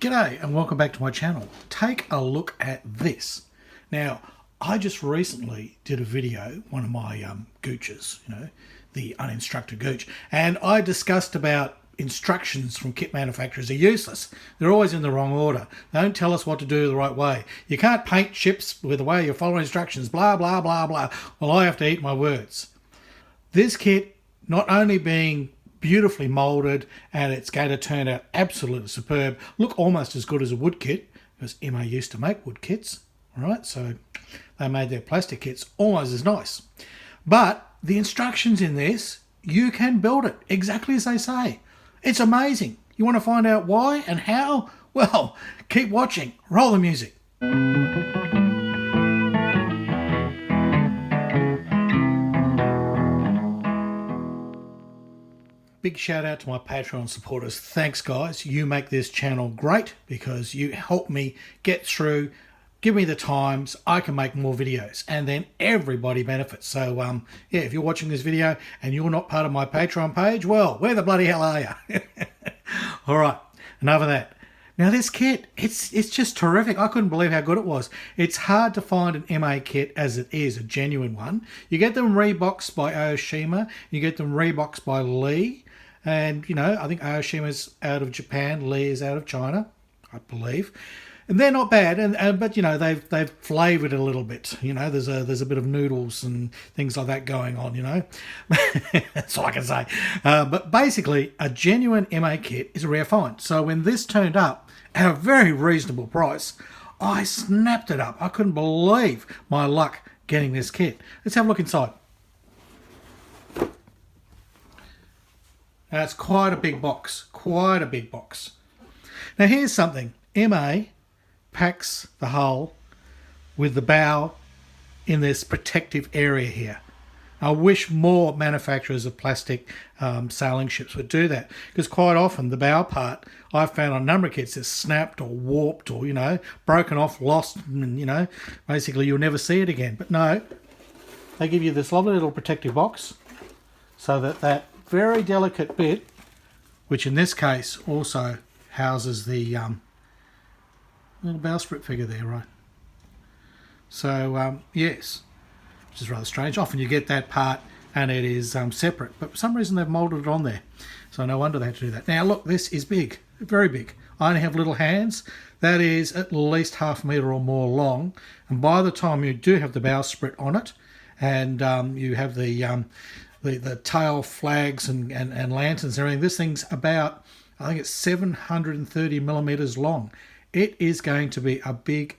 G'day and welcome back to my channel. Take a look at this. Now, I just recently did a video, one of my gooches, the uninstructed gooch, and I discussed about instructions from kit manufacturers are useless. They're always in the wrong order. They don't tell us what to do the right way. You can't paint ships with the way you follow instructions, blah, blah, blah, blah. Well, I have to eat my words. This kit, not only being beautifully moulded, and it's going to turn out absolutely superb, look almost as good as a wood kit, because IMAI used to make wood kits, right? So they made their plastic kits almost as nice. But the instructions in this, you can build it exactly as they say. It's amazing. You want to find out why and how? Well, keep watching. Roll the music. Big shout out to my Patreon supporters. Thanks guys, you make this channel great because you help me get through, give me the times, I can make more videos and then everybody benefits. So yeah, if you're watching this video and you're not part of my Patreon page, well, where the bloody hell are you? All right, enough of that. Now this kit, it's just terrific. I couldn't believe how good it was. It's hard to find an IMAI kit as it is, a genuine one. You get them reboxed by Aoshima, you get them reboxed by Lee. And, I think Aoshima's out of Japan, Lee is out of China, I believe. And they're not bad, but they've flavoured it a little bit. There's a bit of noodles and things like that going on. That's all I can say. But basically, a genuine IMAI kit is a rare find. So when this turned up at a very reasonable price, I snapped it up. I couldn't believe my luck getting this kit. Let's have a look inside. Now it's quite a big box, quite a big box. Now here's something. IMAI packs the hull with the bow in this protective area here. I wish more manufacturers of plastic sailing ships would do that, because quite often the bow part I've found on a number of kits is snapped or warped or, broken off, lost, and, basically you'll never see it again. But no, they give you this lovely little protective box so that very delicate bit, which in this case also houses the little bowsprit figure there, right? So yes, which is rather strange. Often you get that part and it is separate, but for some reason they've moulded it on there, so no wonder they had to do that. Now look, this is big, very big. I only have little hands. That is at least ½ metre or more long, and by the time you do have the bowsprit on it and you have the tail flags and lanterns and everything, this thing's about, I think it's 730 millimeters long. It is going to be a big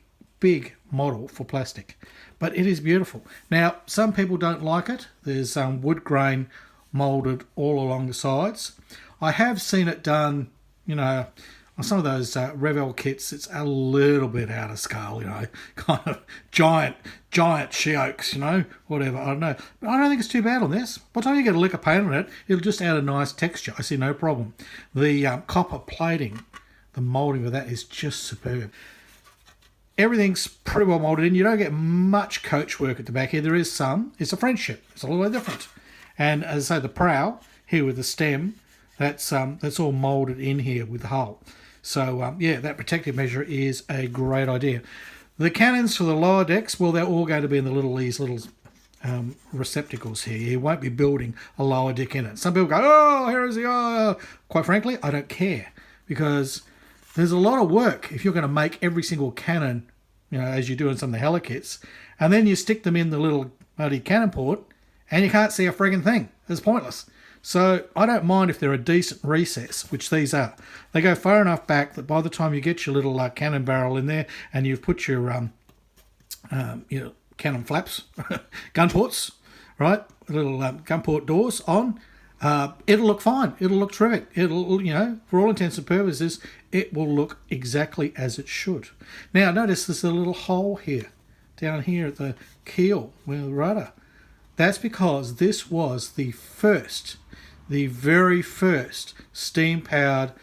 model for plastic, but it is beautiful. Now some people don't like it. There's wood grain molded all along the sides. I have seen it done, on some of those Revell kits. It's a little bit out of scale, kind of giant she oaks, whatever, I don't know. But I don't think it's too bad on this. By the time you get a lick of paint on it, it'll just add a nice texture. I see no problem. The copper plating, the moulding of that is just superb. Everything's pretty well moulded in. You don't get much coach work at the back here. There is some. It's a French ship. It's a little bit different. And as I say, the prow here with the stem, that's all moulded in here with the hull. So yeah, that protective measure is a great idea. The cannons for the lower decks, well, they're all going to be in these little receptacles here. You won't be building a lower deck in it. Some people go, oh, here is the, oh. Quite frankly, I don't care, because there's a lot of work if you're going to make every single cannon, as you do in some of the helikits, and then you stick them in the little bloody cannon port and you can't see a friggin' thing. It's pointless. So I don't mind if they're a decent recess, which these are. They go far enough back that by the time you get your little cannon barrel in there and you've put your cannon flaps, gun ports, right, little gun port doors on, it'll look fine. It'll look terrific. It'll, for all intents and purposes, it will look exactly as it should. Now notice there's a little hole here, down here at the keel with the rudder. That's because this was the very first steam-powered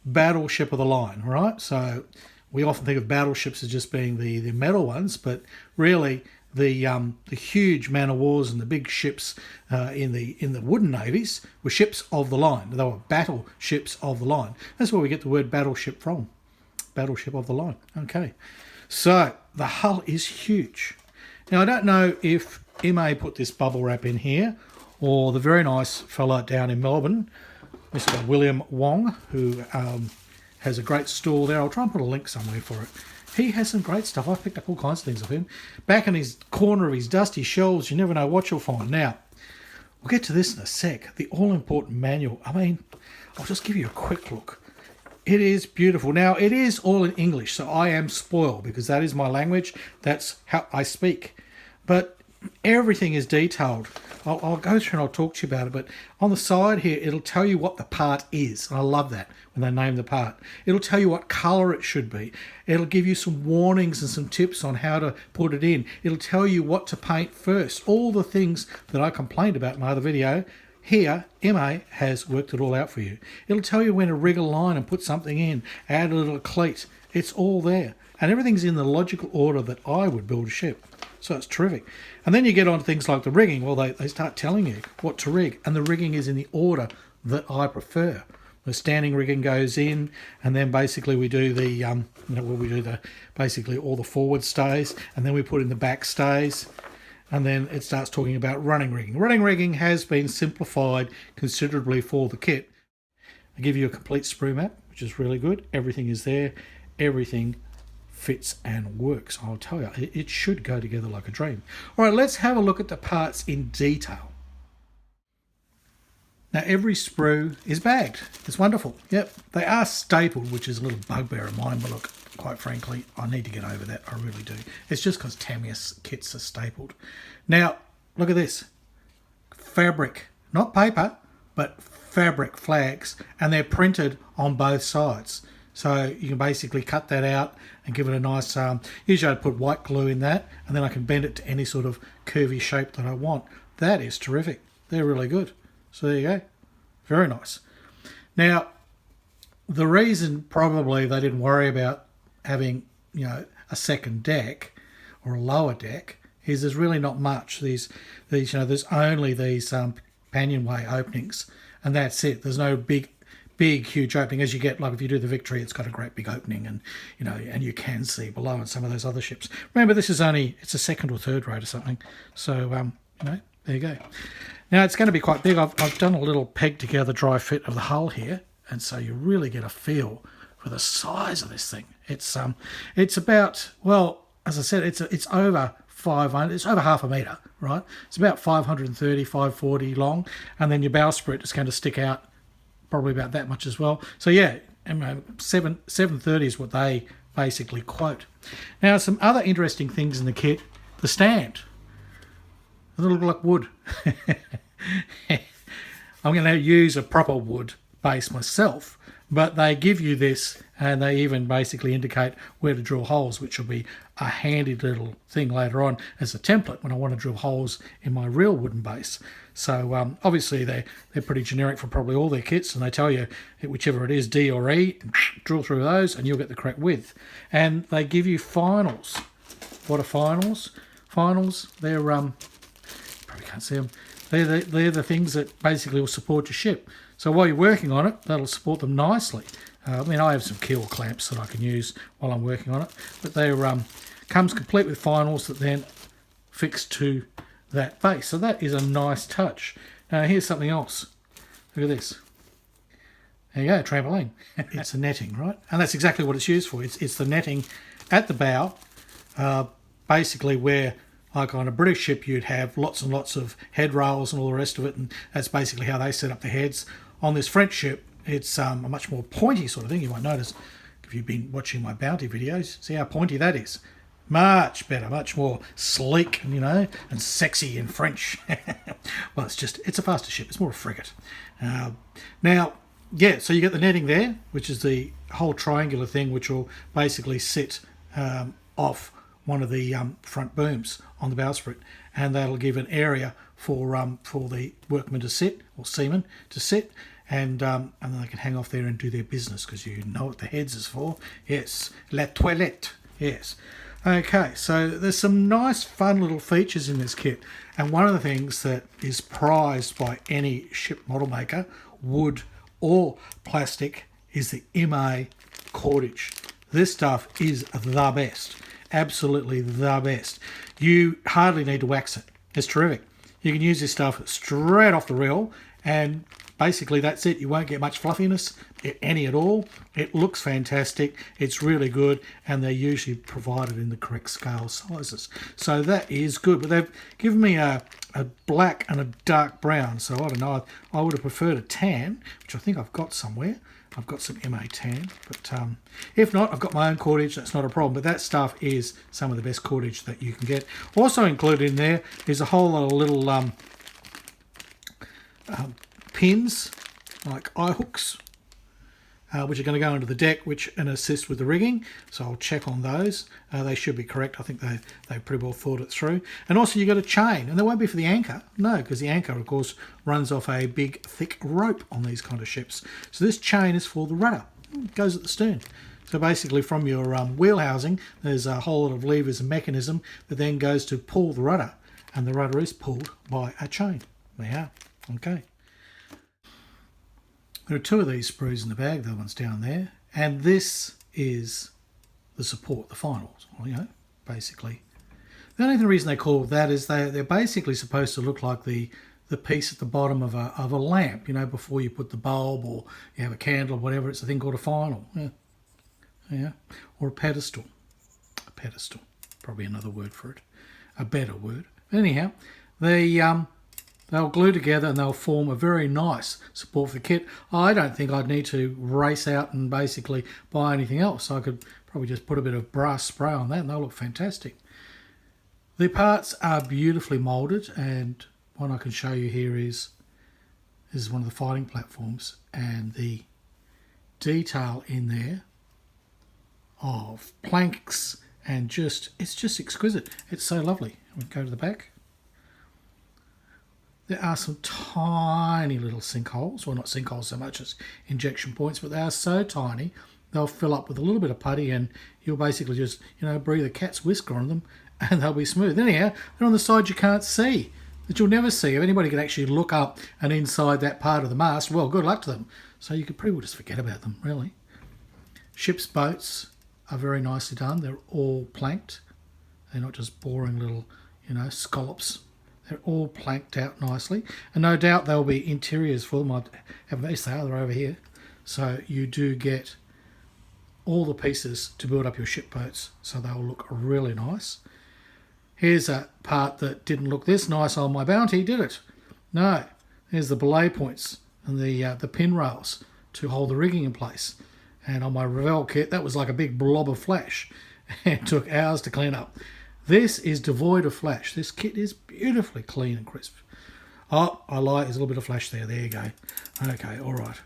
battleship of the line, right? So we often think of battleships as just being the metal ones, but really the huge man of wars and the big ships in the wooden navies were ships of the line. They were battleships of the line. That's where we get the word battleship from. battleship of the line. Okay, so the hull is huge. Now I don't know if IMAI put this bubble wrap in here or the very nice fella down in Melbourne, Mr. William Wong, who has a great stall there. I'll try and put a link somewhere for it. He has some great stuff. I've picked up all kinds of things of him. Back in his corner of his dusty shelves, you never know what you'll find. Now, we'll get to this in a sec. The all-important manual. I mean, I'll just give you a quick look. It is beautiful. Now, it is all in English, so I am spoiled because that is my language. That's how I speak. But everything is detailed. I'll go through and I'll talk to you about it. But on the side here, it'll tell you what the part is. And I love that when they name the part. It'll tell you what colour it should be. It'll give you some warnings and some tips on how to put it in. It'll tell you what to paint first. All the things that I complained about in my other video. Here, IMAI has worked it all out for you. It'll tell you when to rig a line and put something in, add a little cleat. It's all there. And everything's in the logical order that I would build a ship. So it's terrific. And then you get on to things like the rigging. Well, they start telling you what to rig. And the rigging is in the order that I prefer. The standing rigging goes in, and then basically we do the, basically all the forward stays, and then we put in the back stays. And then it starts talking about running rigging. Running rigging has been simplified considerably for the kit. I give you a complete sprue map, which is really good. Everything is there. Everything fits and works. I'll tell you, it should go together like a dream. All right, let's have a look at the parts in detail. Now, every sprue is bagged. It's wonderful. Yep, they are stapled, which is a little bugbear of mine, but look, quite frankly, I need to get over that. I really do. It's just because Tamiya's kits are stapled. Now, look at this. Fabric, not paper, but fabric flags, and they're printed on both sides. So you can basically cut that out and give it a nice, usually I'd put white glue in that, and then I can bend it to any sort of curvy shape that I want. That is terrific. They're really good. So there you go. Very nice. Now, the reason probably they didn't worry about having, a second deck or a lower deck is there's really not much. There's only these companionway openings, and that's it. There's no big huge opening as you get, like if you do the Victory, it's got a great big opening, and and you can see below in some of those other ships. Remember, it's a second or third rate or something. So there you go. Now it's going to be quite big. I've done a little peg together dry fit of the hull here, and so you really get a feel for the size of this thing. It's about, well, as I said, it's over 500. It's over half a metre, right? It's about 530, 540 long, and then your bowsprit is going to stick out probably about that much as well. So yeah, 730 is what they basically quote. Now, some other interesting things in the kit. The stand. It look like wood. I'm going to use a proper wood base myself, but they give you this, and they even basically indicate where to drill holes, which will be a handy little thing later on as a template when I want to drill holes in my real wooden base. So obviously they're pretty generic for probably all their kits, and they tell you whichever it is, D or E, drill through those and you'll get the correct width. And they give you finals. What are finals? Finals, they're probably can't see them. They're the things that basically will support your ship. So while you're working on it, that'll support them nicely. I have some keel clamps that I can use while I'm working on it, but they comes complete with finals that then fix to that base. So that is a nice touch. Now here's something else. Look at this. There you go, trampoline. It's a netting, right? And that's exactly what it's used for. It's the netting at the bow, basically where, like on a British ship, you'd have lots and lots of head rails and all the rest of it, and that's basically how they set up the heads. On this French ship, it's a much more pointy sort of thing. You might notice if you've been watching my bounty videos, see how pointy that is. Much better, much more sleek, and sexy in French. Well, it's a faster ship. It's more a frigate. Now, yeah, so you get the netting there, which is the whole triangular thing, which will basically sit off one of the front booms on the bowsprit, and that'll give an area for the workmen to sit, or seamen to sit, and then they can hang off there and do their business, because you know what the heads is for. Yes, la toilette. Yes. Okay, so there's some nice fun little features in this kit, and one of the things that is prized by any ship model maker, wood or plastic, is the IMAI cordage. This stuff is the best. Absolutely the best. You hardly need to wax it. It's terrific. You can use this stuff straight off the reel, and basically that's it. You won't get much fluffiness, any at all. It looks fantastic. It's really good, and they're usually provided in the correct scale sizes. So that is good. But they've given me a black and a dark brown. So I don't know. I would have preferred a tan, which I think I've got somewhere. I've got some IMAI tan, but if not, I've got my own cordage. That's not a problem. But that stuff is some of the best cordage that you can get. Also included in there is a whole lot of little pins, like eye hooks, which are going to go into the deck, and assist with the rigging. So I'll check on those. They should be correct. I think they pretty well thought it through. And also you got a chain, and they won't be for the anchor. No, because the anchor, of course, runs off a big, thick rope on these kind of ships. So this chain is for the rudder. It goes at the stern. So basically from your wheel housing, there's a whole lot of levers and mechanism that then goes to pull the rudder, and the rudder is pulled by a chain. There you are. Okay. There are two of these sprues in the bag, the other one's down there, and this is the support, the finals, basically. The only reason they call it that is they're basically supposed to look like the piece at the bottom of a lamp, before you put the bulb or you have a candle or whatever. It's a thing called a final, yeah, or a pedestal. A pedestal, probably another word for it, a better word. But anyhow, they'll glue together and they'll form a very nice support for the kit. I don't think I'd need to race out and basically buy anything else. I could probably just put a bit of brass spray on that and they'll look fantastic. The parts are beautifully moulded, and one I can show you here is one of the fighting platforms, and the detail in there of planks and it's just exquisite. It's so lovely. We go to the back. There are some tiny little sinkholes, well, not sinkholes so much as injection points, but they are so tiny they'll fill up with a little bit of putty, and you'll basically just breathe a cat's whisker on them and they'll be smooth. Anyhow, they're on the side you can't see, that you'll never see. If anybody could actually look up and inside that part of the mast, well, good luck to them. So you could pretty well just forget about them, really. Ship's boats are very nicely done. They're all planked. They're not just boring little scallops. They're all planked out nicely, and no doubt there'll be interiors for them. I have these. They're over here, so you do get all the pieces to build up your ship boats, so they'll look really nice. Here's a part that didn't look this nice on my Bounty, did it? No. There's the belay points and the pin rails to hold the rigging in place. And on my Revell kit, that was like a big blob of flash. It took hours to clean up. This is devoid of flash. This kit is beautifully clean and crisp. Oh, I lie. There's a little bit of flash there. There you go. Okay, all right.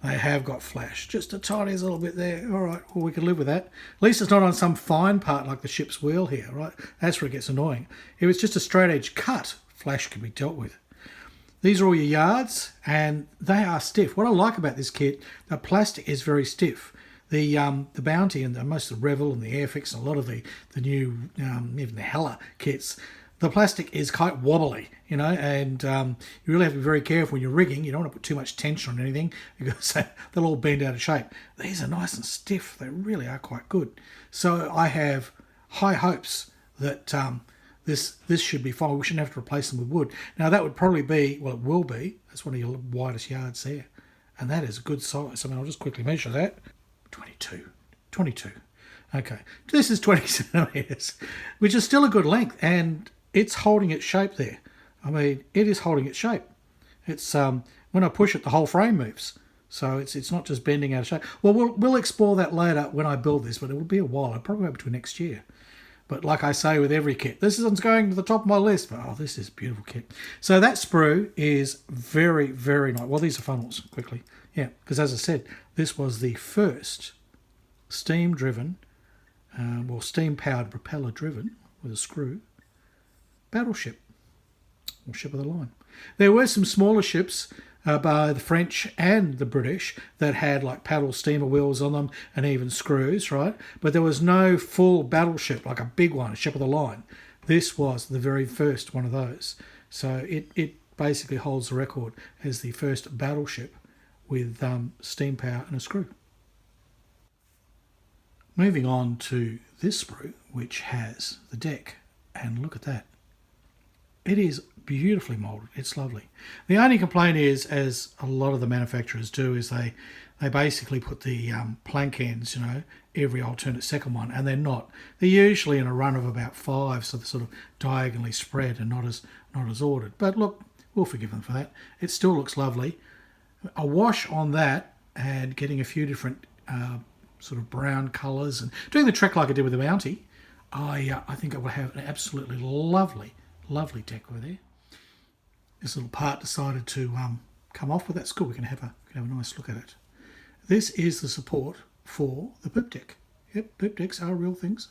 They have got flash. Just a tiniest little bit there. All right, well, we can live with that. At least it's not on some fine part like the ship's wheel here, right? That's where it gets annoying. If it's just a straight edge cut, flash can be dealt with. These are all your yards, and they are stiff. What I like about this kit, the plastic is very stiff. The Bounty and most of the Revell and the Airfix and a lot of the new, even the Hella kits, the plastic is quite wobbly, and you really have to be very careful when you're rigging. You don't want to put too much tension on anything because they'll all bend out of shape. These are nice and stiff. They really are quite good. So I have high hopes that this should be fine. We shouldn't have to replace them with wood. Now that would probably be, well, it will be. That's one of your widest yards there. And that is a good size. I mean, I'll just quickly measure that. 22. Okay, this is 20 centimetres, which is still a good length, and it's holding its shape there. I mean, it is holding its shape. It's when I push it, the whole frame moves, so it's not just bending out of shape. Well, we'll explore that later when I build this, but it will be a while. I'll probably wait till next year. But like I say with every kit, this isn't going to the top of my list, but this is a beautiful kit. So that sprue is very, very nice. Well, these are funnels, quickly. Yeah, because as I said, this was the first steam-driven, steam-powered propeller-driven with a screw battleship, or ship of the line. There were some smaller ships by the French and the British that had like paddle steamer wheels on them and even screws, right? But there was no full battleship, like a big one, a ship of the line. This was the very first one of those. So it basically holds the record as the first battleship with steam power and a screw. Moving on to this sprue, which has the deck, and look at that. It is beautifully moulded. It's lovely. The only complaint is, as a lot of the manufacturers do, is they basically put the plank ends, you know, every alternate second one, and they're not. They're usually in a run of about 5, so they're sort of diagonally spread and not as ordered. But look, we'll forgive them for that. It still looks lovely. A wash on that and getting a few different sort of brown colours and doing the trick like I did with the Bounty, I think it will have an absolutely lovely decor there. This little part decided to come off, but that's good. We can have a nice look at it. This is the support for the poop deck. Yep, poop decks are real things.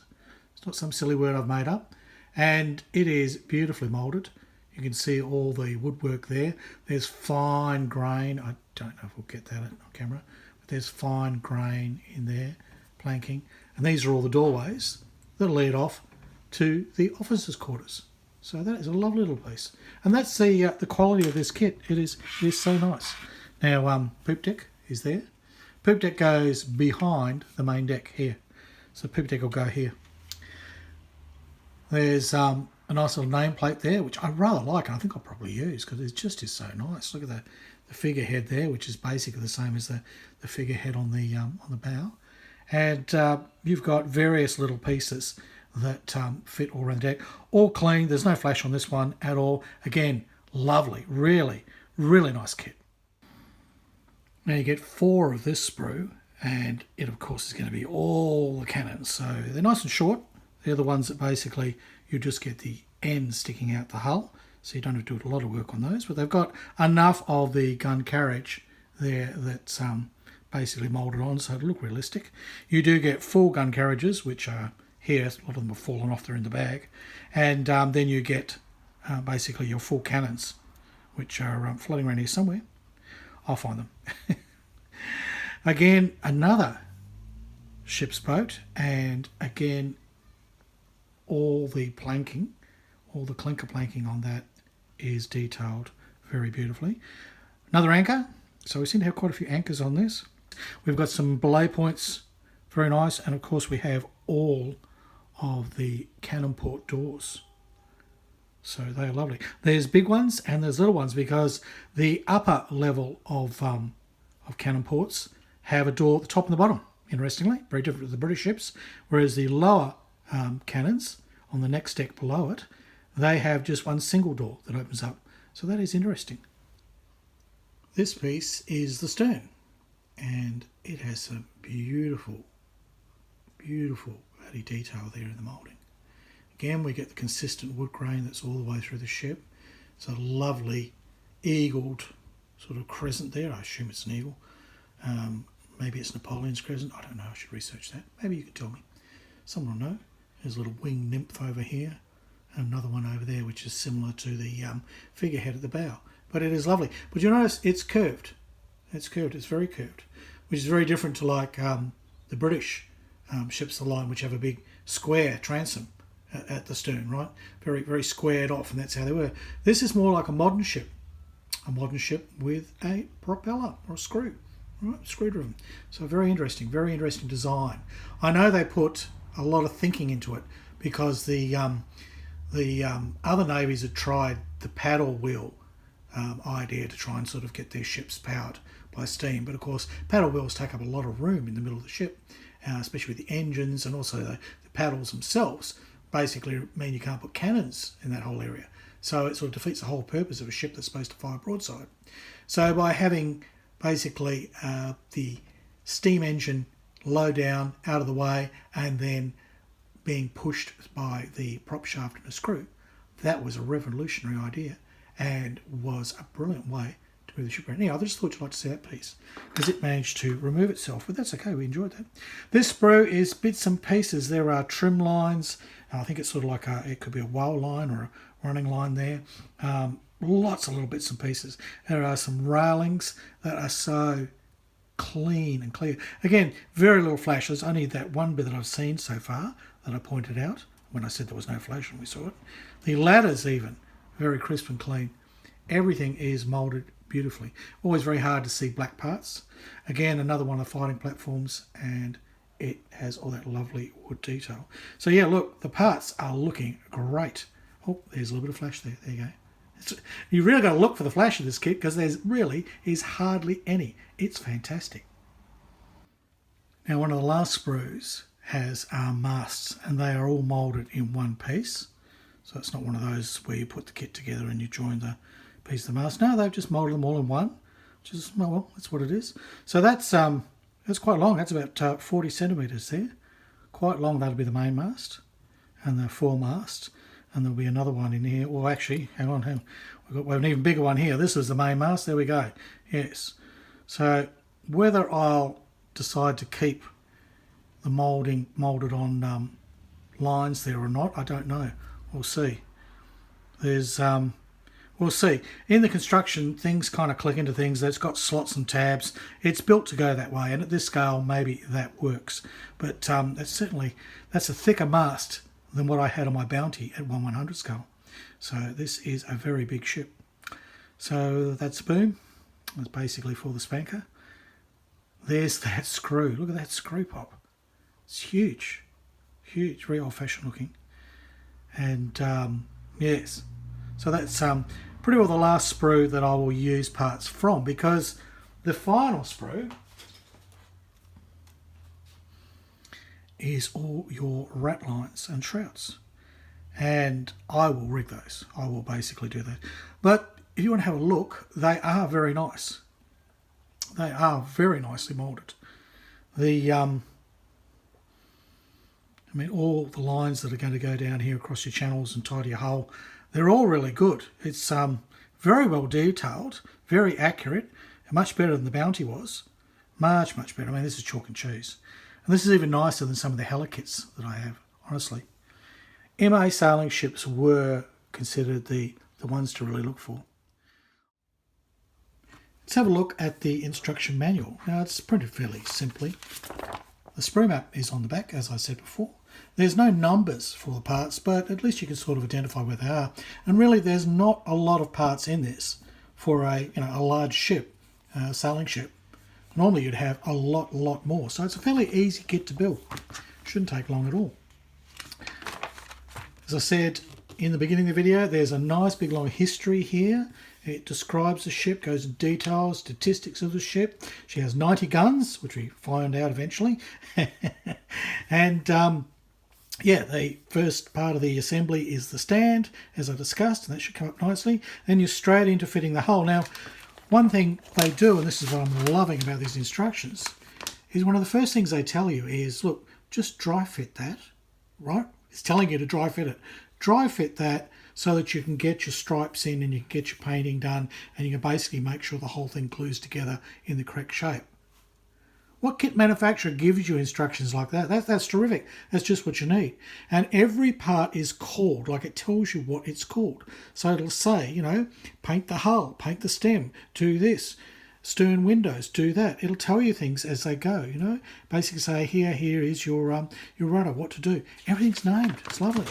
It's not some silly word I've made up. And it is beautifully moulded. You can see all the woodwork there. There's fine grain. I don't know if we'll get that on camera, but there's fine grain in there, planking. And these are all the doorways that lead off to the officers' quarters. So that is a lovely little piece. And that's the quality of this kit. It is so nice. Now, poop deck is there. Poop deck goes behind the main deck here. So poop deck will go here. There's a nice little nameplate there, which I rather like, and I think I'll probably use because it just is so nice. Look at the figurehead there, which is basically the same as the figurehead on the bow. And you've got various little pieces that fit all around the deck. All clean. There's no flash on this one at all. Again, lovely. Really, really nice kit. Now you get 4 of this sprue, and it of course is going to be all the cannons. So they're nice and short. They're the ones that basically you just get the ends sticking out the hull, so you don't have to do a lot of work on those. But they've got enough of the gun carriage there that's basically moulded on, so it'll look realistic. You do get full gun carriages, which are here. A lot of them have fallen off, they're in the bag. And then you get basically your full cannons, which are floating around here somewhere. I'll find them. Again, another ship's boat, and again, all the planking, all the clinker planking on that is detailed very beautifully. Another anchor. So we seem to have quite a few anchors on this. We've got some belay points, very nice, and of course we have all of the cannon port doors. So they are lovely. There's big ones and there's little ones, because the upper level of cannon ports have a door at the top and the bottom, interestingly, very different to the British ships, whereas the lower cannons on the next deck below it, they have just one single door that opens up. So that is interesting. This piece is the stern, and it has some beautiful bloody detail there in the moulding. Again, we get the consistent wood grain that's all the way through the ship. It's a lovely eagled sort of crescent there. I assume it's an eagle. Maybe it's Napoleon's crescent. I don't know. I should research that. Maybe you can tell me. Someone will know. There's a little winged nymph over here, and another one over there, which is similar to the figurehead at the bow. But it is lovely. But you notice it's curved. It's curved. It's very curved, which is very different to like the British ships of the line, which have a big square transom at the stern, right? Very, very squared off, and that's how they were. This is more like a modern ship with a propeller or a screw, right? Screw driven. So very interesting design. I know they put a lot of thinking into it, because the other navies had tried the paddle wheel idea to try and sort of get their ships powered by steam, but of course paddle wheels take up a lot of room in the middle of the ship, especially with the engines, and also the paddles themselves basically mean you can't put cannons in that whole area. So it sort of defeats the whole purpose of a ship that's supposed to fire broadside. So by having basically the steam engine low down, out of the way, and then being pushed by the prop shaft and a screw, that was a revolutionary idea and was a brilliant way to move the ship around. Anyway, I just thought you'd like to see that piece, because it managed to remove itself, but that's okay, we enjoyed that. This sprue is bits and pieces. There are trim lines. I think it's sort of like it could be a whale line or a running line there. Lots of little bits and pieces. There are some railings that are so clean and clear. Again, very little flash. There's only that one bit that I've seen so far that I pointed out when I said there was no flash when we saw it. The ladders even, very crisp and clean. Everything is moulded beautifully. Always very hard to see black parts. Again, another one of the fighting platforms, and it has all that lovely wood detail. So yeah, look, the parts are looking great. Oh, there's a little bit of flash there. There you go. You really got to look for the flash of this kit because there's really is hardly any. It's fantastic. Now, one of the last sprues has masts, and they are all moulded in one piece. So it's not one of those where you put the kit together and you join the piece of the mast. No, they've just moulded them all in one, which is, well, that's what it is. So that's quite long. That's about 40 centimetres there. Quite long. That'll be the main mast and the foremast. And there'll be another one in here. Well, actually, hang on. We've got an even bigger one here. This is the main mast. There we go. Yes. So whether I'll decide to keep the moulded on lines there or not, I don't know. We'll see. We'll see. In the construction, things kind of click into things. It's got slots and tabs. It's built to go that way, and at this scale, maybe that works. But that's a thicker mast than what I had on my Bounty at 1/100 scale. So this is a very big ship. So that's boom. That's basically for the spanker. There's that screw. Look at that screw pop. It's huge. Huge, very old-fashioned looking. And yes, so that's pretty well the last sprue that I will use parts from, because the final sprue is all your rat lines and shrouds, and I will rig those. I will basically do that. But if you want to have a look, they are very nice. They are very nicely moulded. I mean, all the lines that are going to go down here across your channels and tie to your hull, they're all really good. It's very well detailed, very accurate, and much better than the Bounty was. Much, much better. I mean, this is chalk and cheese. And this is even nicer than some of the helikits that I have, honestly. IMAI sailing ships were considered the ones to really look for. Let's have a look at the instruction manual. Now, it's printed fairly simply. The sprue map is on the back, as I said before. There's no numbers for the parts, but at least you can sort of identify where they are. And really, there's not a lot of parts in this for a large ship, sailing ship. Normally, you'd have a lot more. So it's a fairly easy kit to build. Shouldn't take long at all. As I said in the beginning of the video, there's a nice big long history here. It describes the ship, goes into details, statistics of the ship. She has 90 guns, which we find out eventually. And yeah, the first part of the assembly is the stand, as I discussed, and that should come up nicely. Then you're straight into fitting the hull. Now, one thing they do, and this is what I'm loving about these instructions, is one of the first things they tell you is, look, just dry fit that, right? It's telling you to dry fit it. Dry fit that so that you can get your stripes in and you can get your painting done, and you can basically make sure the whole thing glues together in the correct shape. What kit manufacturer gives you instructions like that? That's terrific. That's just what you need. And every part is called, like it tells you what it's called. So it'll say, paint the hull, paint the stem, do this, stern windows, do that. It'll tell you things as they go, Basically say, here is your rudder, what to do. Everything's named. It's lovely.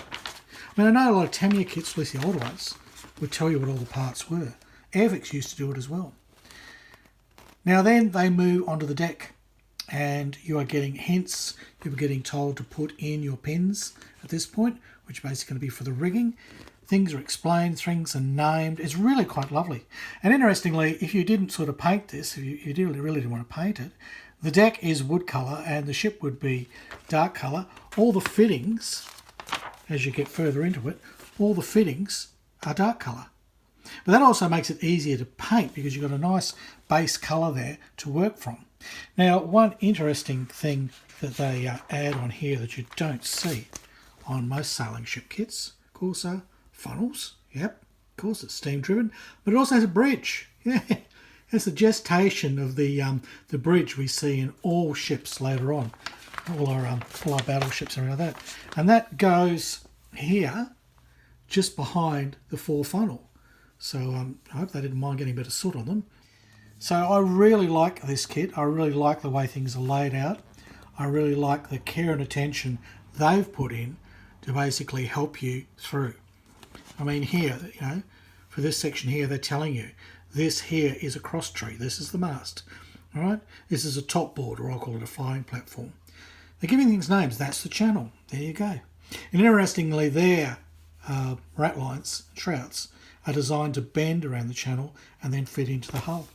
I mean, I know a lot of Tamiya kits, at least the older ones, would tell you what all the parts were. Airvix used to do it as well. Now then, they move onto the deck, and you are getting hints. You're getting told to put in your pins at this point, which are basically going to be for the rigging. Things are explained, things are named. It's really quite lovely. And interestingly, if you didn't sort of paint this, if you really didn't want to paint it, the deck is wood colour and the ship would be dark colour. All the fittings, as you get further into it, all the fittings are dark colour. But that also makes it easier to paint because you've got a nice base colour there to work from. Now, one interesting thing that they add on here that you don't see on most sailing ship kits, of course, are funnels. Yep, of course, it's steam driven, but it also has a bridge. Yeah, it's the gestation of the bridge we see in all ships later on, all our battleships and everything like that. And that goes here, just behind the fore funnel. So I hope they didn't mind getting a bit of soot on them. So I really like this kit. I really like the way things are laid out. I really like the care and attention they've put in to basically help you through. I mean, here, for this section here, they're telling you this here is a cross tree. This is the mast. All right. This is a top board, or I'll call it a flying platform. They're giving things names. That's the channel. There you go. And interestingly, their rat lines, shrouds, are designed to bend around the channel and then fit into the hull.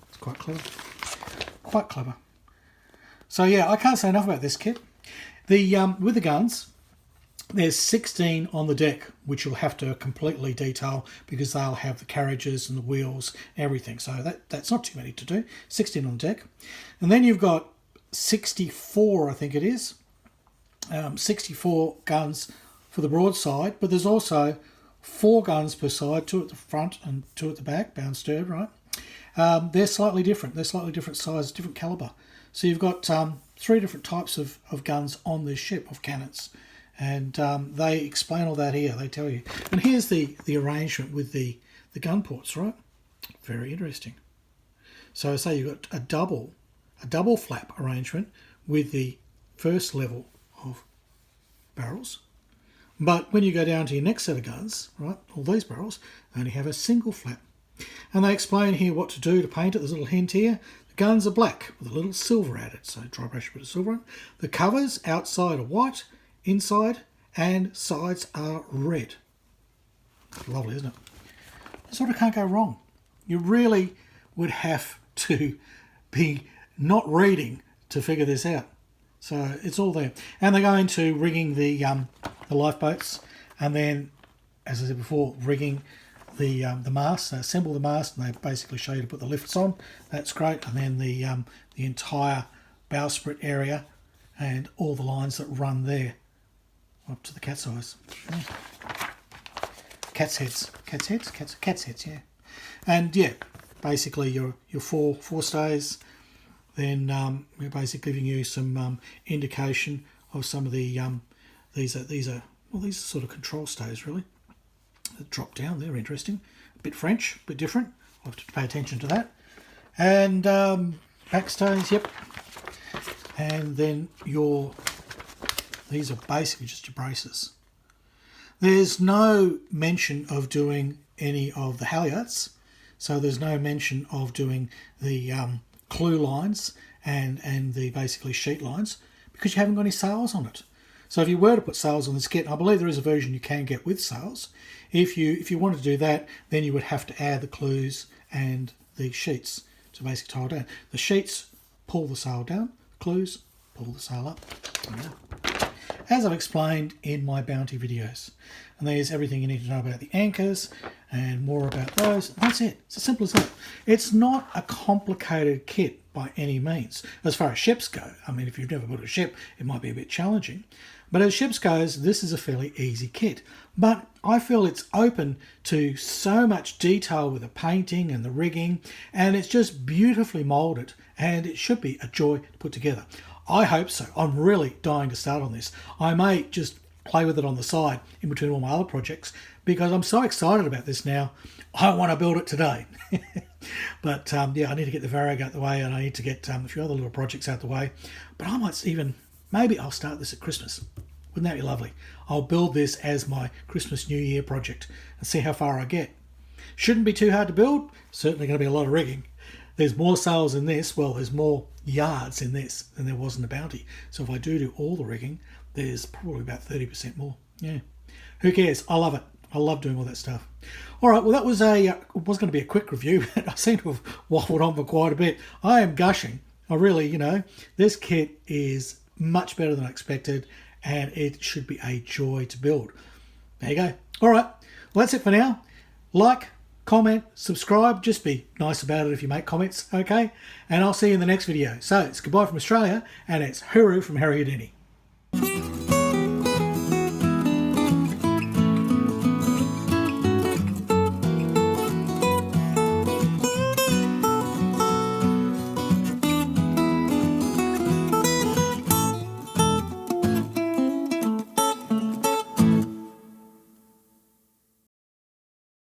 It's quite clever. Quite clever. So yeah, I can't say enough about this kit. With the guns, there's 16 on the deck, which you'll have to completely detail because they'll have the carriages and the wheels, everything. So that's not too many to do. 16 on the deck. And then you've got 64, I think it is. 64 guns for the broadside, but there's also 4 guns per side, 2 at the front and 2 at the back, bow and stern, right? They're slightly different. They're slightly different size, different caliber. So you've got 3 different types of guns on this ship, of cannons. And they explain all that here. They tell you. And here's the arrangement with the gun ports, right? Very interesting. So say you've got a double flap arrangement with the first level of barrels. But when you go down to your next set of guns, right, all these barrels, they only have a single flap. And they explain here what to do to paint it. There's a little hint here. The guns are black with a little silver added. So dry brush a bit of silver on. The covers outside are white, inside and sides are red. Lovely, isn't it? You sort of can't go wrong. You really would have to be not reading to figure this out. So it's all there. And they go into rigging the lifeboats, and then, as I said before, rigging the mast. They assemble the mast, and they basically show you to put the lifts on. That's great. And then the entire bowsprit area and all the lines that run there up to the cat's eyes. Yeah. Cat's heads, yeah. And yeah, basically your four stays. Then we're basically giving you some indication of some of the these are sort of control stays really. That drop down, they're interesting. A bit French, a bit different. I'll have to pay attention to that. And back stays, yep. And then these are basically just your braces. There's no mention of doing any of the halyards, so there's no mention of doing the clue lines and the basically sheet lines because you haven't got any sails on it. So if you were to put sails on this kit, I believe there is a version you can get with sails. If you wanted to do that, then you would have to add the clues and the sheets to basically tie it down. The sheets pull the sail down, the clues pull the sail up. As I've explained in my bounty videos. And there's everything you need to know about the anchors and more about those. That's it. It's as simple as that. It's not a complicated kit by any means. As far as ships go, I mean, if you've never built a ship, it might be a bit challenging. But as ships goes, this is a fairly easy kit. But I feel it's open to so much detail with the painting and the rigging, and it's just beautifully moulded, and it should be a joy to put together. I hope so. I'm really dying to start on this. I may just play with it on the side in between all my other projects because I'm so excited about this now. I want to build it today. But yeah, I need to get the Varag out the way, and I need to get a few other little projects out the way. But I might even, maybe I'll start this at Christmas. Wouldn't that be lovely? I'll build this as my Christmas New Year project and see how far I get. Shouldn't be too hard to build. Certainly going to be a lot of rigging. There's more sails in this. Well, there's more yards in this than there was in the bounty. So if I do all the rigging, there's probably about 30% more. Yeah. Who cares? I love it. I love doing all that stuff. All right. Well, that was it was going to be a quick review, but I seem to have waffled on for quite a bit. I am gushing. I really, this kit is much better than I expected, and it should be a joy to build. There you go. All right. Well, that's it for now. Like, comment, subscribe. Just be nice about it if you make comments, okay? And I'll see you in the next video. So it's goodbye from Australia, and it's hooroo from Harry Houdini.